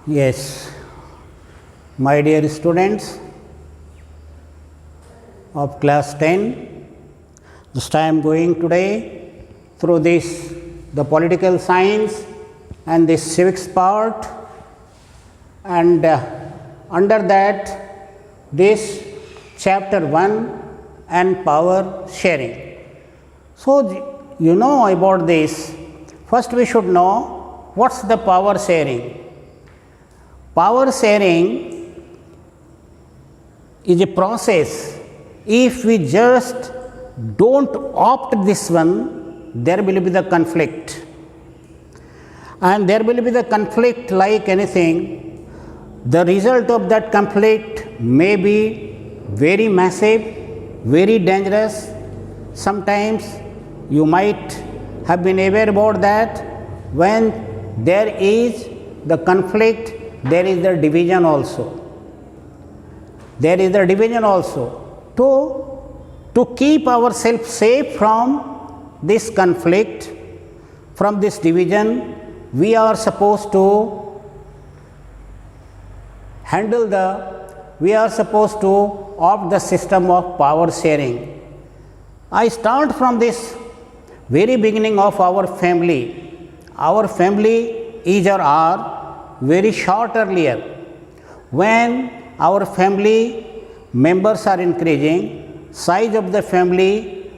Yes, my dear students of class 10, just I am going today through this the political science and the civics part, and under that this chapter 1 and power sharing. So, you know about this. First we should know what's the power sharing. Power sharing is a process. If we just don't opt this one, there will be the conflict, and there will be the conflict like anything. The result of that conflict may be very massive, very dangerous. Sometimes you might have been aware about that. When there is the conflict, there is the division also. There is the division also. To keep ourselves safe from this conflict, from this division, we are supposed to we are supposed to opt the system of power sharing. I start from this very beginning of our family. Our family is or are very short earlier. When our family members are increasing, size of the family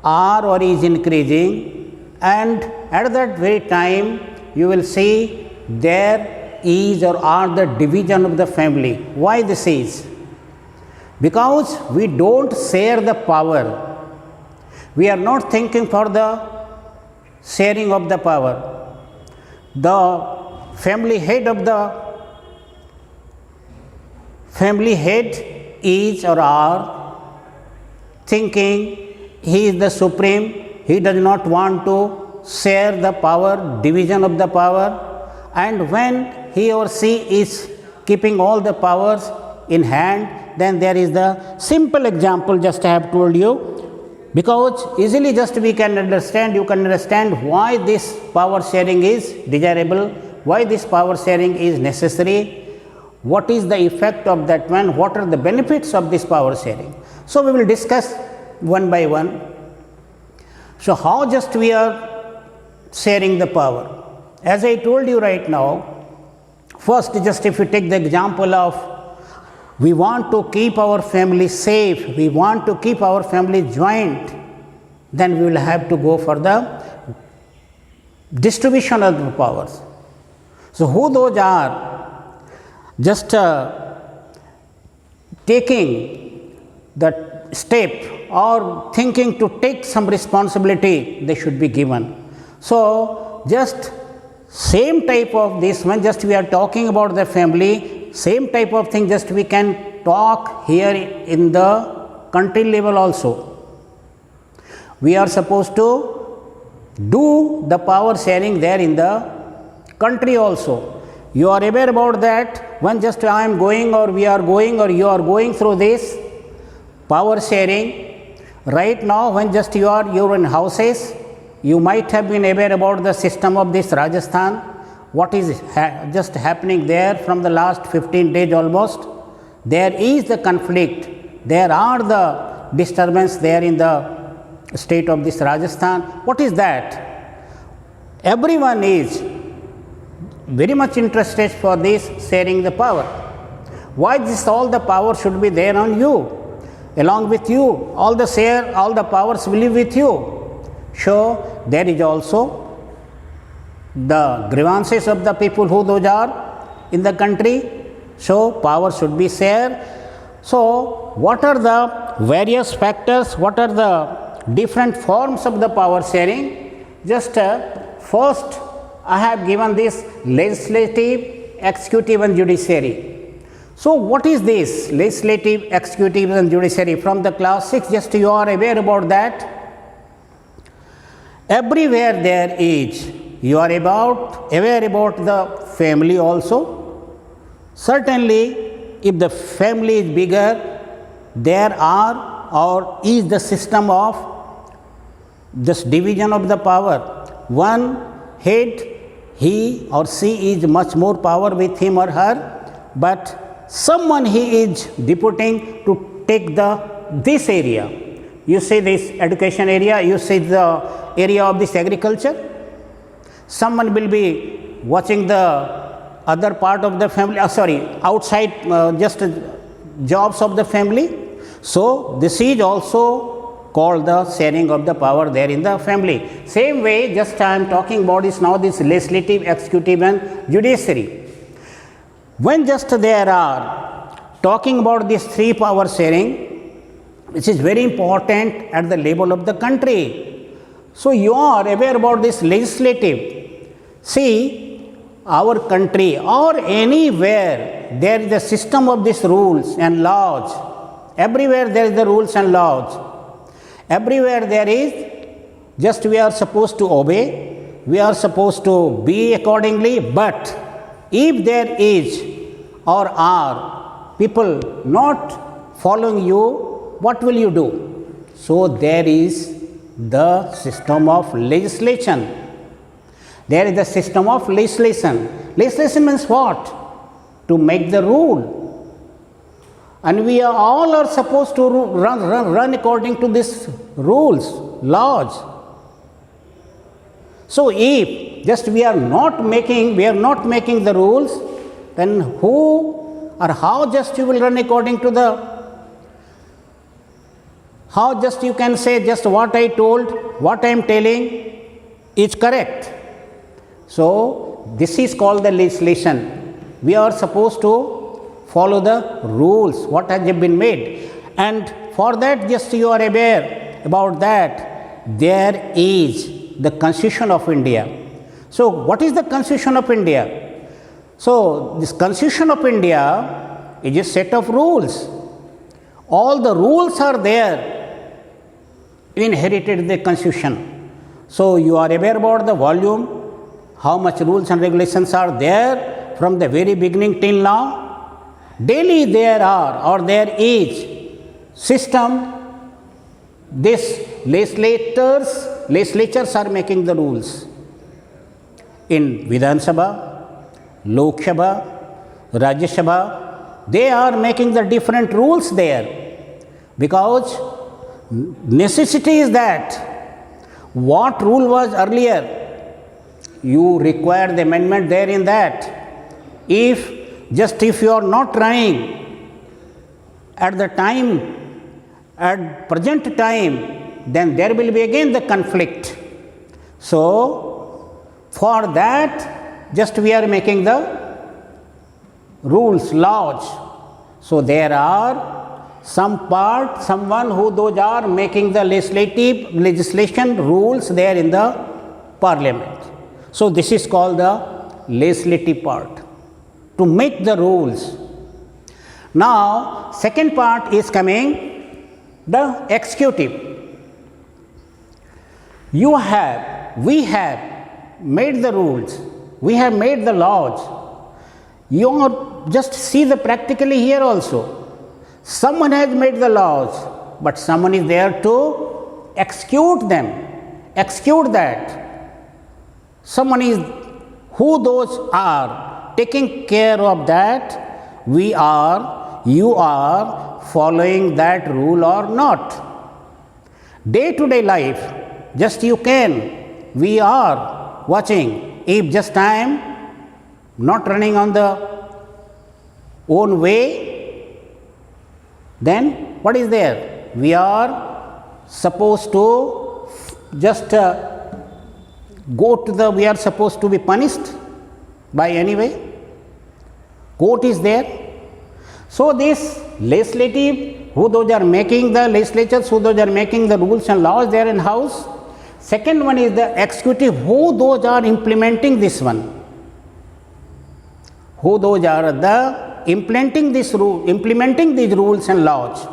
are or is increasing, and at that very time you will see there is or are the division of the family. Why this is? Because we don't share the power. We are not thinking for the sharing of the power. The family head is or are thinking he is the supreme. He does not want to share the power, division of the power, and when he or she is keeping all the powers in hand, then there is the simple example just I have told you, because easily just we can understand, you can understand why this power sharing is desirable, why this power sharing is necessary, what is the effect of that one, what are the benefits of this power sharing. So, we will discuss one by one. So, how just we are sharing the power? As I told you right now, first just if you take the example of we want to keep our family safe, we want to keep our family joint, then we will have to go for the distribution of the powers. So, who those are just taking the step or thinking to take some responsibility, they should be given. So, just same type of this one, just we are talking about the family, same type of thing just we can talk here in the country level also. We are supposed to do the power sharing there in the country also. You are aware about that when just I am going or we are going or you are going through this power sharing. Right now when just you are in houses, you might have been aware about the system of this Rajasthan, what is just happening there from the last 15 days almost. There is the conflict, there are the disturbance there in the state of this Rajasthan. What is that? Everyone is very much interested for this sharing the power. Why this all the power should be there on you, along with you, all the powers will live with you. So, there is also the grievances of the people who those are in the country. So, power should be shared. So, what are the various factors, what are the different forms of the power sharing? Just first I have given this legislative, executive and judiciary. So, what is this legislative, executive and judiciary? From the class 6 just you are aware about that. Everywhere there is, you are aware about the family also. Certainly, if the family is bigger, there are or is the system of this division of the power. One head he or she is much more power with him or her, but someone he is deputing to take this area. You say this education area, you say the area of this agriculture. Someone will be watching the other part of the family, outside just jobs of the family. So this is also called the sharing of the power there in the family. Same way, just I am talking about is now this legislative, executive and judiciary. When just there are talking about this three power sharing, which is very important at the level of the country. So you are aware about this legislative. See, our country or anywhere there is a system of these rules and laws. Everywhere there is the rules and laws. Everywhere there is, just we are supposed to obey, we are supposed to be accordingly, but if there is or are people not following you, what will you do? So there is the system of legislation. There is the system of legislation. Legislation means what? To make the rule. And we are all are supposed to run according to these rules, laws. So if just we are not making the rules, then who or how just you will run according to how just you can say just what I told, what I am telling is correct. So this is called the legislation. We are supposed to follow the rules what has been made, and for that just you are aware about that there is the Constitution of India. So what is the Constitution of India? So this Constitution of India is a set of rules. All the rules are there inherited in the Constitution. So you are aware about the volume, how much rules and regulations are there from the very beginning till now. Daily there is system, this legislatures are making the rules. In Vidhan Sabha, Lok Sabha, Rajya Sabha, they are making the different rules there, because necessity is that what rule was earlier, you require the amendment there in that. If you are not running at the time, at present time, then there will be again the conflict. So for that just we are making the rules, laws. So there are someone who those are making the legislation rules there in the parliament. So this is called the legislative part, to make the rules. Now second part is coming, the executive. We have made the rules, we have made the laws. You just see the practically here also. Someone has made the laws, but someone is there to execute them, execute that. Someone is who those are taking care of that. You are following that rule or not. Day to day life, just we are watching. If just I am not running on the own way, then what is there? We are supposed to just we are supposed to be punished by any way. Court is there. So this legislative, who those are making the legislatures, who those are making the rules and laws there in house. Second one is the executive, who those are implementing this one. Who those are the implementing these rules and laws.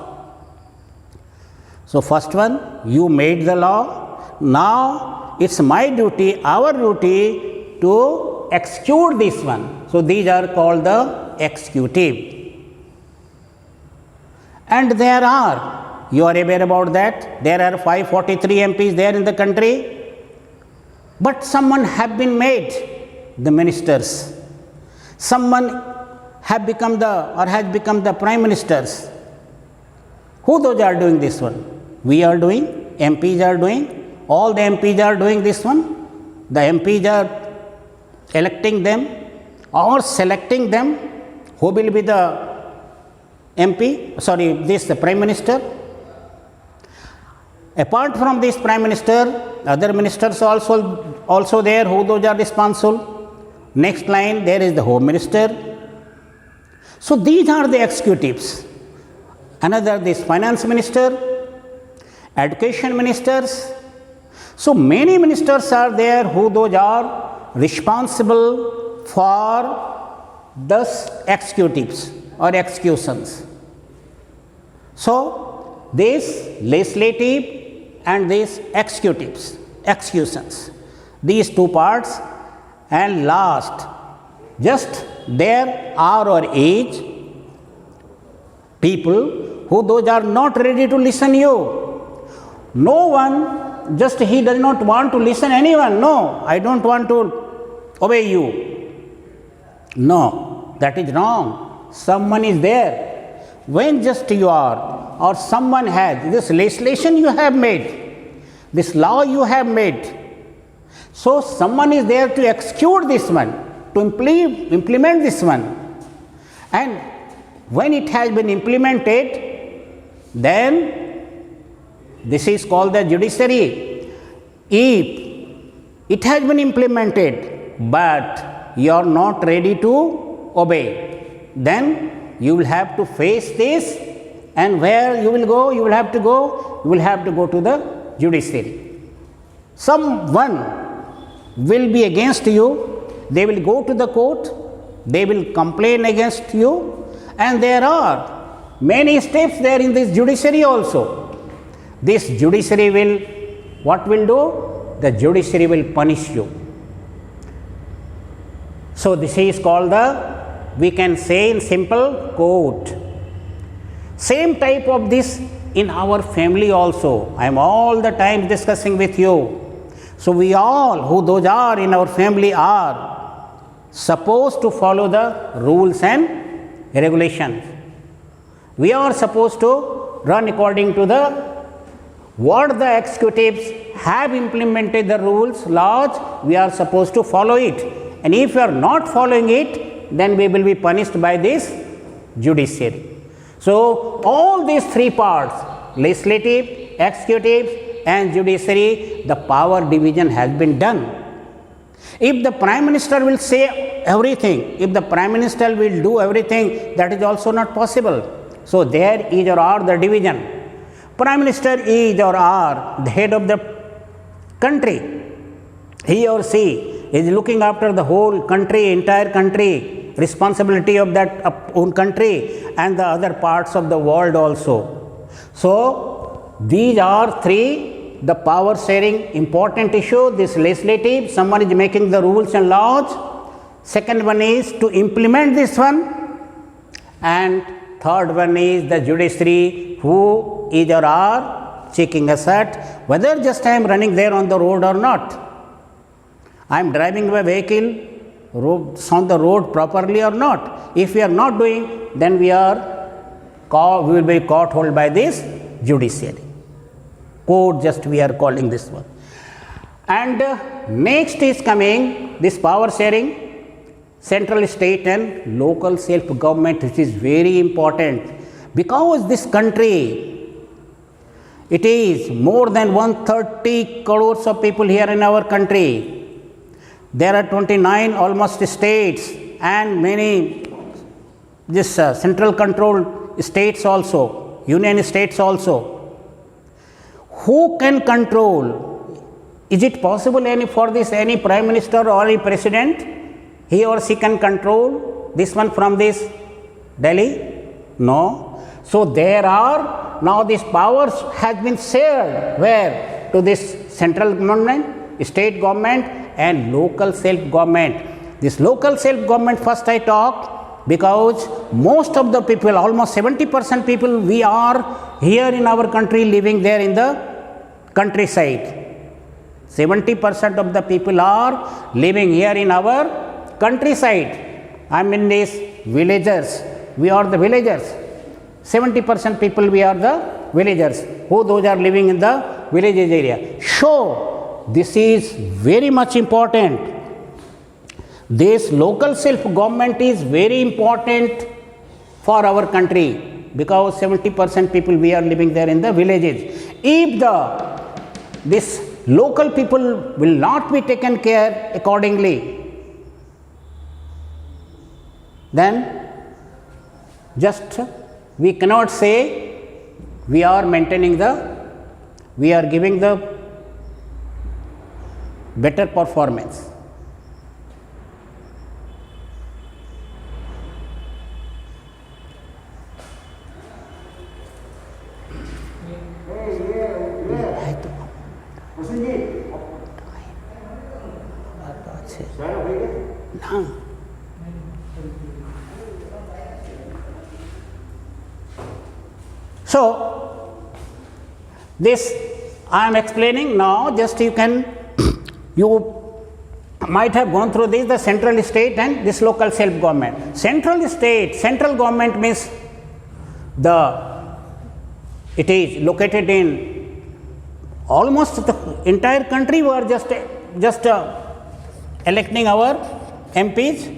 So first one, you made the law. Now it's my duty, our duty to execute this one. So these are called the executive. And there are, you are aware about that, there are 543 MPs there in the country, but someone have been made the ministers. Someone have become the or has become the prime ministers. Who those are doing this one? We are doing, MPs are doing, all the MPs are doing this one. The MPs are electing them or selecting them. Who will be the MP? Sorry, this the prime minister. Apart from this prime minister, other ministers also there, who those are responsible. Next line, there is the home minister. So these are the executives. Another, this finance minister, education ministers. So many ministers are there who those are responsible for thus executives or executions. So this legislative and these executions, these two parts. And last, just there are our age people who those are not ready to listen you. No one, just he does not want to listen anyone. No, I don't want to obey you. No, that is wrong. Someone is there. When just you are or someone has, this legislation you have made, this law you have made, so someone is there to execute this one, to implement this one. And when it has been implemented, then this is called the judiciary. If it has been implemented, but you are not ready to obey, then you will have to face this. And where you will go? You will have to go to the judiciary. Someone will be against you, they will go to the court, they will complain against you, and there are many steps there in this judiciary also. This judiciary will, what will do? The judiciary will punish you. So this is called the, we can say in simple, court. Same type of this in our family also. I am all the time discussing with you. So we all who those are in our family are supposed to follow the rules and regulations. We are supposed to run according to the what the executives have implemented the rules, laws, we are supposed to follow it. And if we are not following it, then we will be punished by this judiciary. So all these three parts, legislative, executive and judiciary, the power division has been done. If the prime minister will say everything, if the prime minister will do everything, that is also not possible. So there is or are the division. Prime minister is or are the head of the country. He or she is looking after the whole country, entire country, responsibility of that own country and the other parts of the world also. So these are three, the power sharing important issue. This legislative, someone is making the rules and laws. Second one is to implement this one. And third one is the judiciary, who is or are checking us at whether just I am running there on the road or not. I am driving my vehicle on the road properly or not. If we are not doing, then we will be caught hold by this judiciary. Court, just we are calling this one. And next is coming this power sharing, central, state and local self-government, which is very important, because this country, it is more than 130 crores of people here in our country. There are 29 almost states and many this central controlled states also, union states also. Who can control? Is it possible any prime minister or any president, he or she can control this one from this Delhi? No. So there are now these powers has been shared where? To this central government, state government and local self-government. This local self-government first I talk, because most of the people, almost 70% people, we are here in our country living there in the countryside. 70% of the people are living here in our countryside, I mean these villagers, we are the villagers. 70% people we are the villagers, who those are living in the villages area. So, this is very much important. This local self-government is very important for our country, because 70% people we are living there in the villages. If this local people will not be taken care accordingly, then just we cannot say we are giving the better performance. So, this I am explaining now, just you might have gone through this, the central state and this local self government. Central government means it is located in almost the entire country. We are just electing our MPs.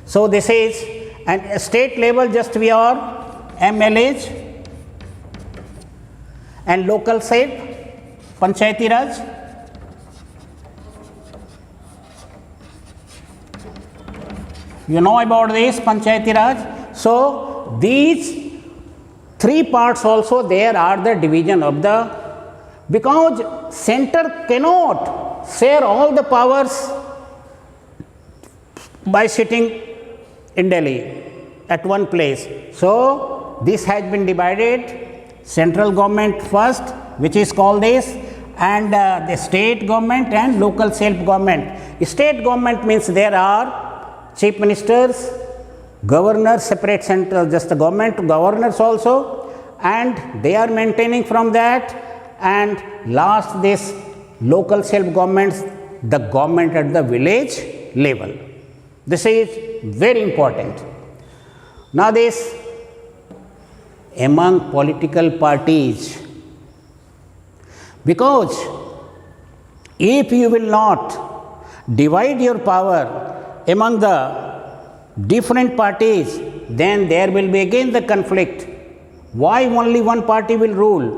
So, this is, and state level just we are MLAs, and local self, Panchayati Raj. You know about this Panchayati Raj. So, these three parts also there are the division of because center cannot share all the powers by sitting in Delhi at one place. So, this has been divided, central government first, which is called this, and the state government and local self government. State government means there are chief ministers, governors, separate central, just the government, governors also, and they are maintaining from that, and last this local self governments, the government at the village level. This is very important. Now, this among political parties, because if you will not divide your power among the different parties, then there will be again the conflict. Why only one party will rule?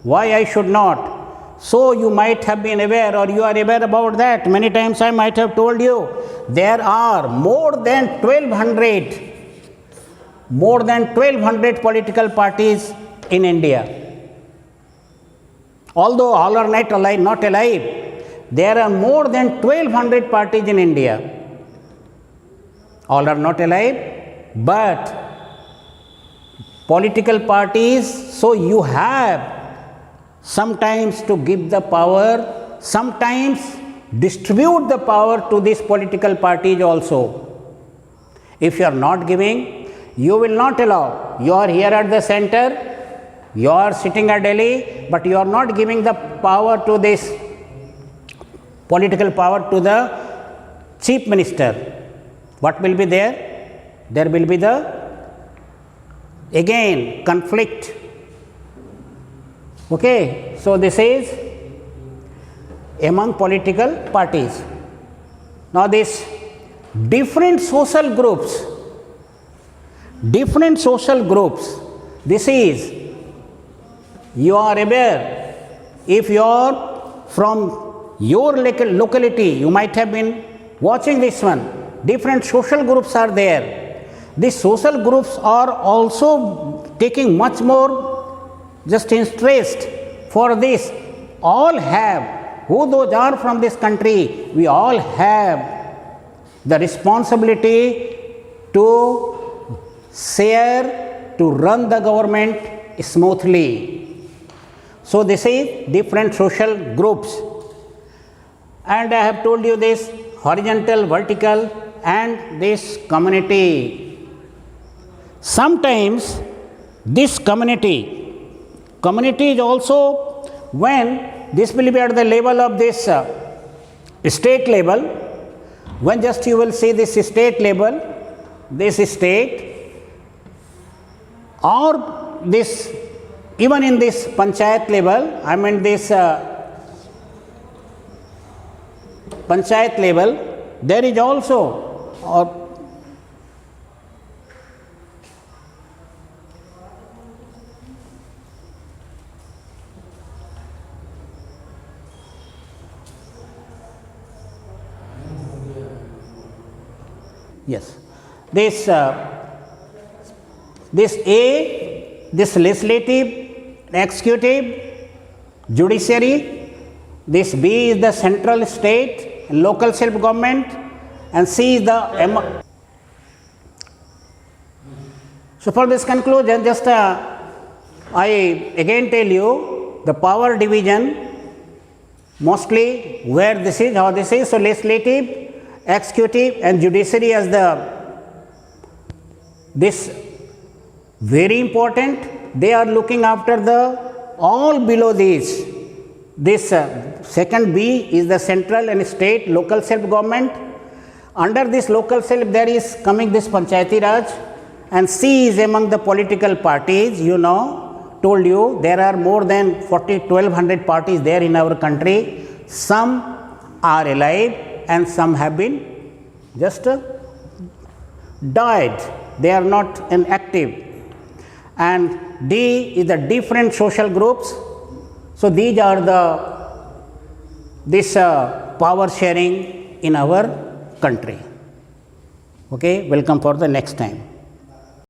Why I should not? So, you might have been aware, or you are aware about that. Many times I might have told you, there are more than 1200 political parties in India. Although all are not alive, there are more than 1200 parties in India. All are not alive, but political parties, so you have sometimes to give the power, sometimes distribute the power to these political parties also. If you are not giving, you will not allow. You are here at the center, you are sitting at Delhi, but you are not giving the power to this political power to the chief minister. What will be there? There will be the again conflict. Okay, so this is among political parties. Now, this different social groups, this is, you are aware, if you are from your locality, you might have been watching this one, different social groups are there. These social groups are also taking much more just interest for this. All have, who those are from this country, we all have the responsibility to share, to run the government smoothly. So, this is different social groups, and I have told you this horizontal, vertical, and this community. Sometimes this community is also, when this will be at the level of this state level, when just you will see this state level, this state or this, even in this panchayat level, I mean this panchayat level, there is also yes, this this legislative, executive, judiciary, this B is the central state, local self government, and C is the so for this conclusion, just I again tell you the power division, mostly where this is, how this is. So legislative, executive and judiciary as this very important, they are looking after the all below these. This second B is the central and state local self government. Under this local self there is coming this Panchayati Raj, and C is among the political parties. You know, told you there are more than 1200 parties there in our country. Some are alive and some have been just died, they are not inactive. And D is the different social groups. So these are this power sharing in our country. Okay, welcome for the next time.